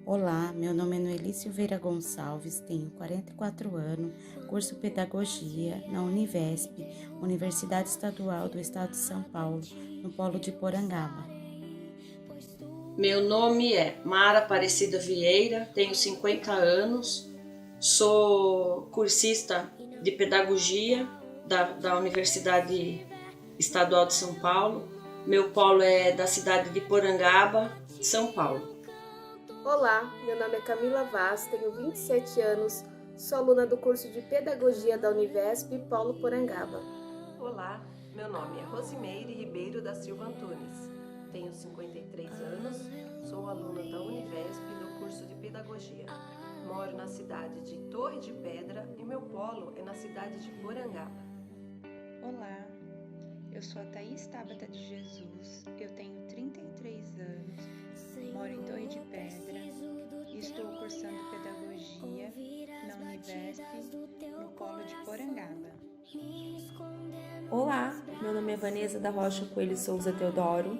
Olá, meu nome é Noeli Silveira Gonçalves, tenho 44 anos, curso Pedagogia na Univesp, Universidade Estadual do Estado de São Paulo, no Polo de Porangaba. Meu nome é Mara Aparecida Vieira, tenho 50 anos, sou cursista de Pedagogia da Universidade Estadual de São Paulo. Meu polo é da cidade de Porangaba, São Paulo. Olá, meu nome é Camila Vaz, tenho 27 anos, sou aluna do curso de Pedagogia da Univesp, Polo Porangaba. Olá, meu nome é Rosimeire Ribeiro da Silva Antunes, tenho 53 anos, sou aluna da Univesp no curso de Pedagogia. Moro na cidade de Torre de Pedra e meu polo é na cidade de Porangaba. Olá, eu sou a Thaís Tabata de Jesus, eu tenho 33 anos, moro em Torre de Pedra e estou cursando Pedagogia na Univesp, no Polo de Porangaba. Olá, meu nome é Vanessa da Rocha Coelho Souza Teodoro,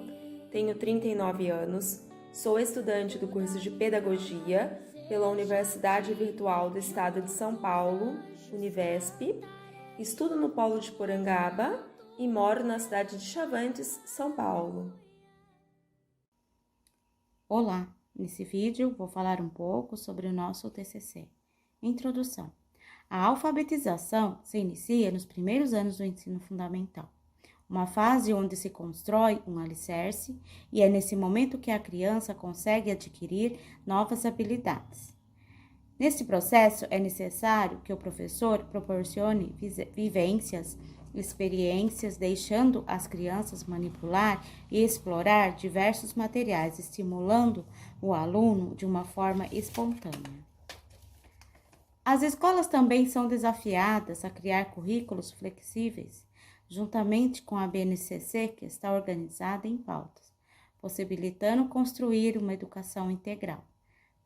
tenho 39 anos, sou estudante do curso de Pedagogia pela Universidade Virtual do Estado de São Paulo, Univesp, estudo no Polo de Porangaba e moro na cidade de Chavantes, São Paulo. Olá, nesse vídeo vou falar um pouco sobre o nosso TCC. Introdução. A alfabetização se inicia nos primeiros anos do ensino fundamental, uma fase onde se constrói um alicerce e é nesse momento que a criança consegue adquirir novas habilidades. Nesse processo, é necessário que o professor proporcione vivências, experiências, deixando as crianças manipular e explorar diversos materiais, estimulando o aluno de uma forma espontânea. As escolas também são desafiadas a criar currículos flexíveis, juntamente com a BNCC, que está organizada em pautas, possibilitando construir uma educação integral,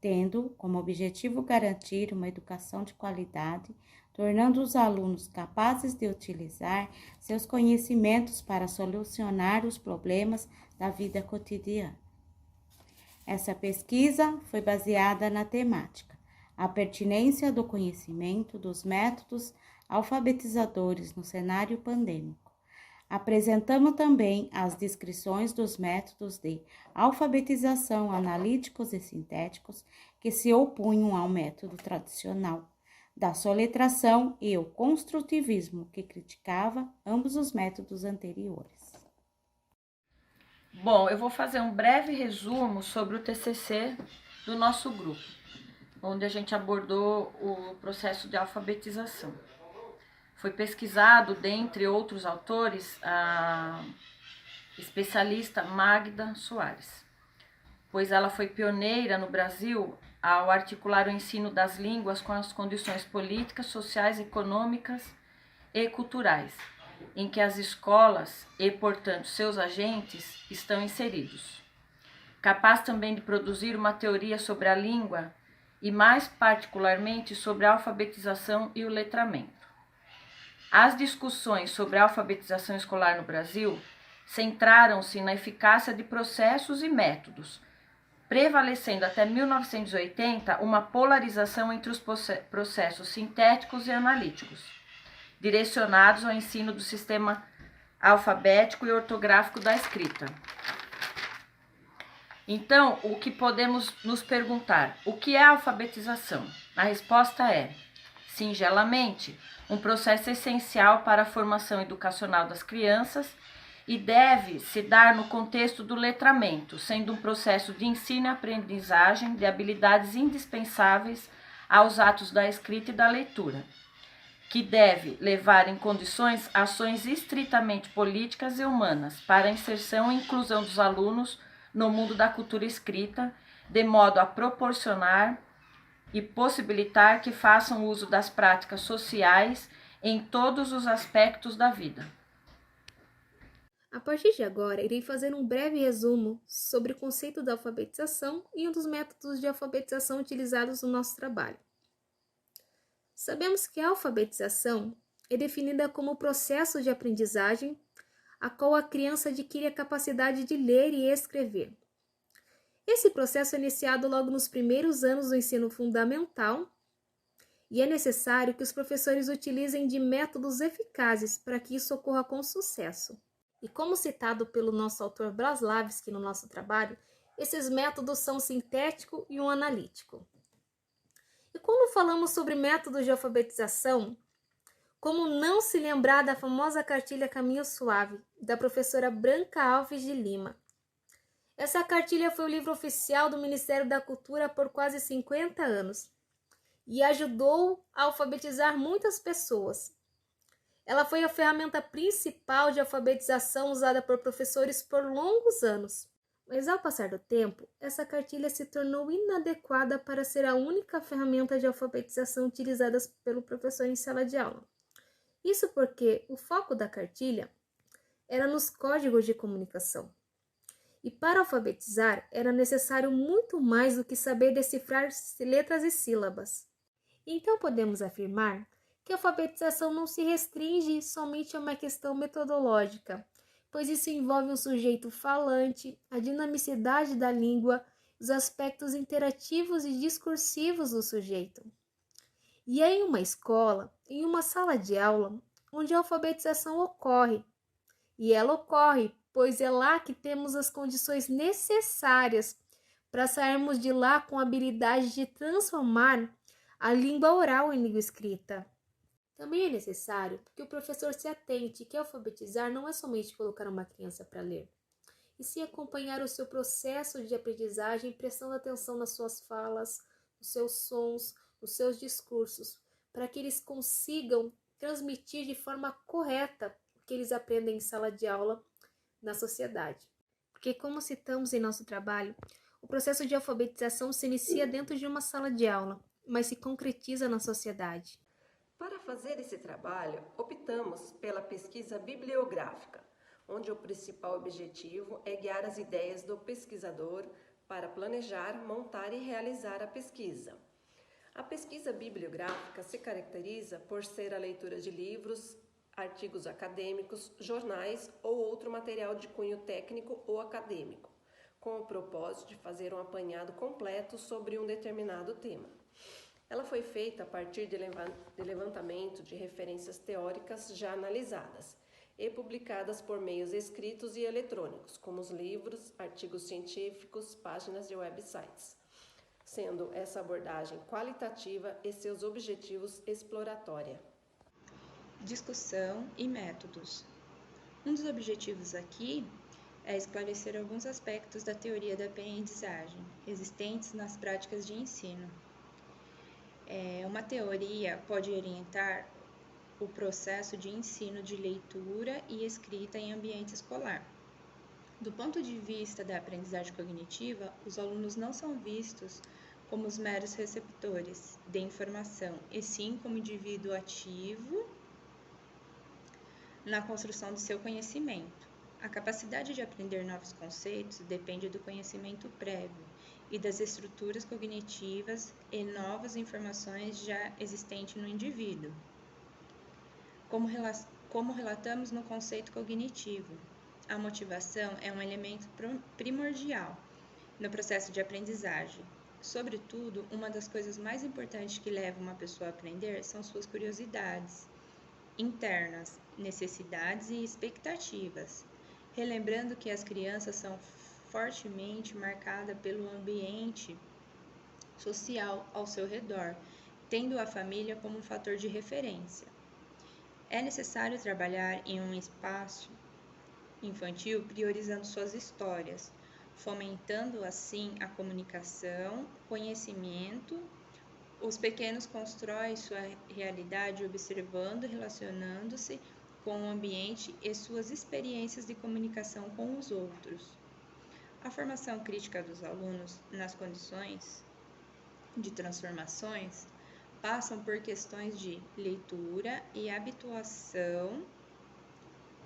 tendo como objetivo garantir uma educação de qualidade, tornando os alunos capazes de utilizar seus conhecimentos para solucionar os problemas da vida cotidiana. Essa pesquisa foi baseada na temática: a pertinência do conhecimento dos métodos alfabetizadores no cenário pandêmico. Apresentamos também as descrições dos métodos de alfabetização analíticos e sintéticos que se opunham ao método tradicional, da soletração e o construtivismo, que criticava ambos os métodos anteriores. Bom, eu vou fazer um breve resumo sobre o TCC do nosso grupo, onde a gente abordou o processo de alfabetização. Foi pesquisado, dentre outros autores, a especialista Magda Soares, pois ela foi pioneira no Brasil ao articular o ensino das línguas com as condições políticas, sociais, econômicas e culturais, em que as escolas e, portanto, seus agentes estão inseridos. Capaz também de produzir uma teoria sobre a língua e, mais particularmente, sobre a alfabetização e o letramento. As discussões sobre a alfabetização escolar no Brasil centraram-se na eficácia de processos e métodos, prevalecendo até 1980 uma polarização entre os processos sintéticos e analíticos, direcionados ao ensino do sistema alfabético e ortográfico da escrita. Então, o que podemos nos perguntar? O que é a alfabetização? A resposta é, singelamente, um processo essencial para a formação educacional das crianças e deve se dar no contexto do letramento, sendo um processo de ensino e aprendizagem de habilidades indispensáveis aos atos da escrita e da leitura, que deve levar em condições ações estritamente políticas e humanas para a inserção e inclusão dos alunos no mundo da cultura escrita, de modo a proporcionar e possibilitar que façam uso das práticas sociais em todos os aspectos da vida. A partir de agora, irei fazer um breve resumo sobre o conceito da alfabetização e um dos métodos de alfabetização utilizados no nosso trabalho. Sabemos que a alfabetização é definida como o processo de aprendizagem a qual a criança adquire a capacidade de ler e escrever. Esse processo é iniciado logo nos primeiros anos do ensino fundamental e é necessário que os professores utilizem de métodos eficazes para que isso ocorra com sucesso. E como citado pelo nosso autor Braslavski no nosso trabalho, esses métodos são sintético e um analítico. E quando falamos sobre métodos de alfabetização, como não se lembrar da famosa cartilha Caminho Suave, da professora Branca Alves de Lima? Essa cartilha foi o livro oficial do Ministério da Cultura por quase 50 anos e ajudou a alfabetizar muitas pessoas. Ela foi a ferramenta principal de alfabetização usada por professores por longos anos. Mas ao passar do tempo, essa cartilha se tornou inadequada para ser a única ferramenta de alfabetização utilizada pelo professor em sala de aula. Isso porque o foco da cartilha era nos códigos de comunicação. E para alfabetizar era necessário muito mais do que saber decifrar letras e sílabas. Então podemos afirmar que a alfabetização não se restringe somente a uma questão metodológica, pois isso envolve um sujeito falante, a dinamicidade da língua, os aspectos interativos e discursivos do sujeito. E é em uma escola, em uma sala de aula, onde a alfabetização ocorre. E ela ocorre, pois é lá que temos as condições necessárias para sairmos de lá com a habilidade de transformar a língua oral em língua escrita. Também é necessário que o professor se atente que alfabetizar não é somente colocar uma criança para ler, e sim acompanhar o seu processo de aprendizagem prestando atenção nas suas falas, nos seus sons, nos seus discursos, para que eles consigam transmitir de forma correta o que eles aprendem em sala de aula na sociedade. Porque, como citamos em nosso trabalho, o processo de alfabetização se inicia dentro de uma sala de aula, mas se concretiza na sociedade. Para fazer esse trabalho, optamos pela pesquisa bibliográfica, onde o principal objetivo é guiar as ideias do pesquisador para planejar, montar e realizar a pesquisa. A pesquisa bibliográfica se caracteriza por ser a leitura de livros, artigos acadêmicos, jornais ou outro material de cunho técnico ou acadêmico, com o propósito de fazer um apanhado completo sobre um determinado tema. Ela foi feita a partir de levantamento de referências teóricas já analisadas e publicadas por meios escritos e eletrônicos, como os livros, artigos científicos, páginas de websites, sendo essa abordagem qualitativa e seus objetivos exploratória. Discussão e métodos. Um dos objetivos aqui é esclarecer alguns aspectos da teoria da aprendizagem existentes nas práticas de ensino. Uma teoria pode orientar o processo de ensino de leitura e escrita em ambiente escolar. Do ponto de vista da aprendizagem cognitiva, os alunos não são vistos como os meros receptores de informação, e sim como indivíduo ativo na construção do seu conhecimento. A capacidade de aprender novos conceitos depende do conhecimento prévio e das estruturas cognitivas e novas informações já existentes no indivíduo. Como relatamos no conceito cognitivo, a motivação é um elemento primordial no processo de aprendizagem. Sobretudo, uma das coisas mais importantes que leva uma pessoa a aprender são suas curiosidades internas, necessidades e expectativas, relembrando que as crianças são fortemente marcadas pelo ambiente social ao seu redor, tendo a família como um fator de referência. É necessário trabalhar em um espaço infantil priorizando suas histórias, fomentando assim a comunicação, conhecimento. Os pequenos constroem sua realidade observando, relacionando-se com o ambiente e suas experiências de comunicação com os outros. A formação crítica dos alunos nas condições de transformações passam por questões de leitura e habituação,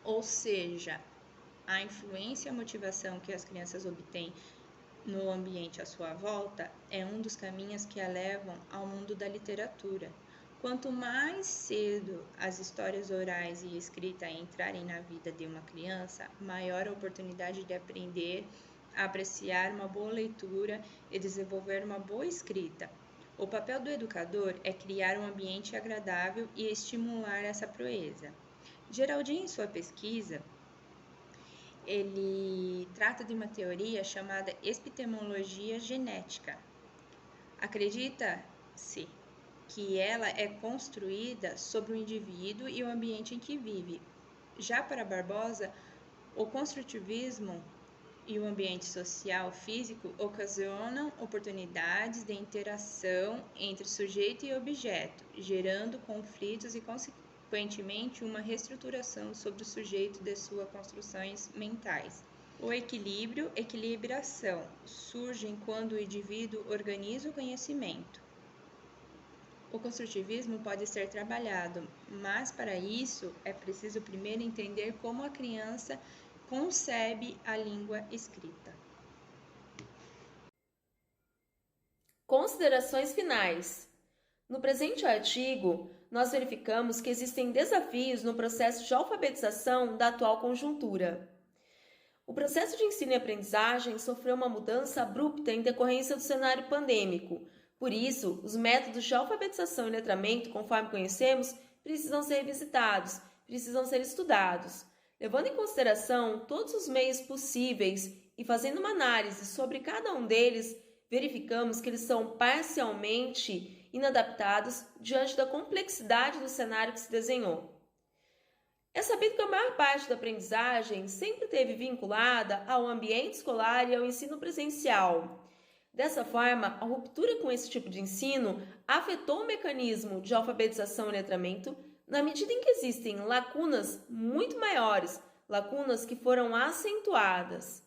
ou seja, a influência e a motivação que as crianças obtêm no ambiente à sua volta é um dos caminhos que a levam ao mundo da literatura. Quanto mais cedo as histórias orais e escrita entrarem na vida de uma criança, maior a oportunidade de aprender a apreciar uma boa leitura e desenvolver uma boa escrita. O papel do educador é criar um ambiente agradável e estimular essa proeza. Geraldinho, em sua pesquisa, ele trata de uma teoria chamada epistemologia genética. Acredita-se que ela é construída sobre o indivíduo e o ambiente em que vive. Já para Barbosa, o construtivismo e o ambiente social físico ocasionam oportunidades de interação entre sujeito e objeto, gerando conflitos e, consequentemente, uma reestruturação sobre o sujeito de suas construções mentais. O equilíbrio, equilibração, surgem quando o indivíduo organiza o conhecimento. O construtivismo pode ser trabalhado, mas para isso é preciso primeiro entender como a criança concebe a língua escrita. Considerações finais. No presente artigo, nós verificamos que existem desafios no processo de alfabetização da atual conjuntura. O processo de ensino e aprendizagem sofreu uma mudança abrupta em decorrência do cenário pandêmico. Por isso, os métodos de alfabetização e letramento, conforme conhecemos, precisam ser revisitados, precisam ser estudados. Levando em consideração todos os meios possíveis e fazendo uma análise sobre cada um deles, verificamos que eles são parcialmente inadaptados diante da complexidade do cenário que se desenhou. É sabido que a maior parte da aprendizagem sempre esteve vinculada ao ambiente escolar e ao ensino presencial. Dessa forma, a ruptura com esse tipo de ensino afetou o mecanismo de alfabetização e letramento, na medida em que existem lacunas muito maiores, lacunas que foram acentuadas.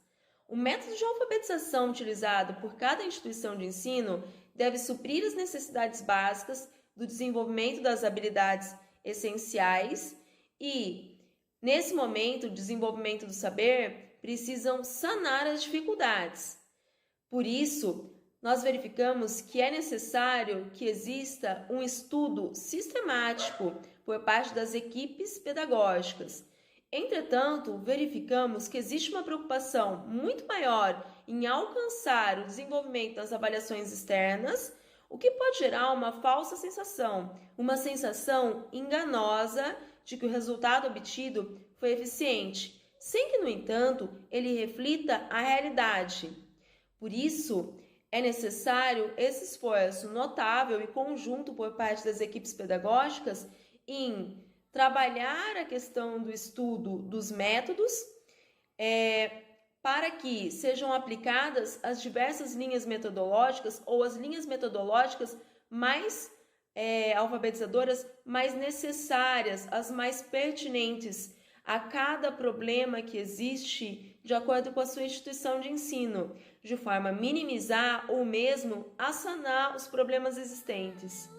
O método de alfabetização utilizado por cada instituição de ensino deve suprir as necessidades básicas do desenvolvimento das habilidades essenciais e, nesse momento, o desenvolvimento do saber precisam sanar as dificuldades. Por isso, nós verificamos que é necessário que exista um estudo sistemático por parte das equipes pedagógicas. Entretanto, verificamos que existe uma preocupação muito maior em alcançar o desenvolvimento das avaliações externas, o que pode gerar uma falsa sensação, uma sensação enganosa de que o resultado obtido foi eficiente, sem que, no entanto, ele reflita a realidade. Por isso, é necessário esse esforço notável e conjunto por parte das equipes pedagógicas em trabalhar a questão do estudo dos métodos para que sejam aplicadas as diversas linhas metodológicas ou as linhas metodológicas mais alfabetizadoras mais necessárias, as mais pertinentes a cada problema que existe de acordo com a sua instituição de ensino, de forma a minimizar ou mesmo a sanar os problemas existentes.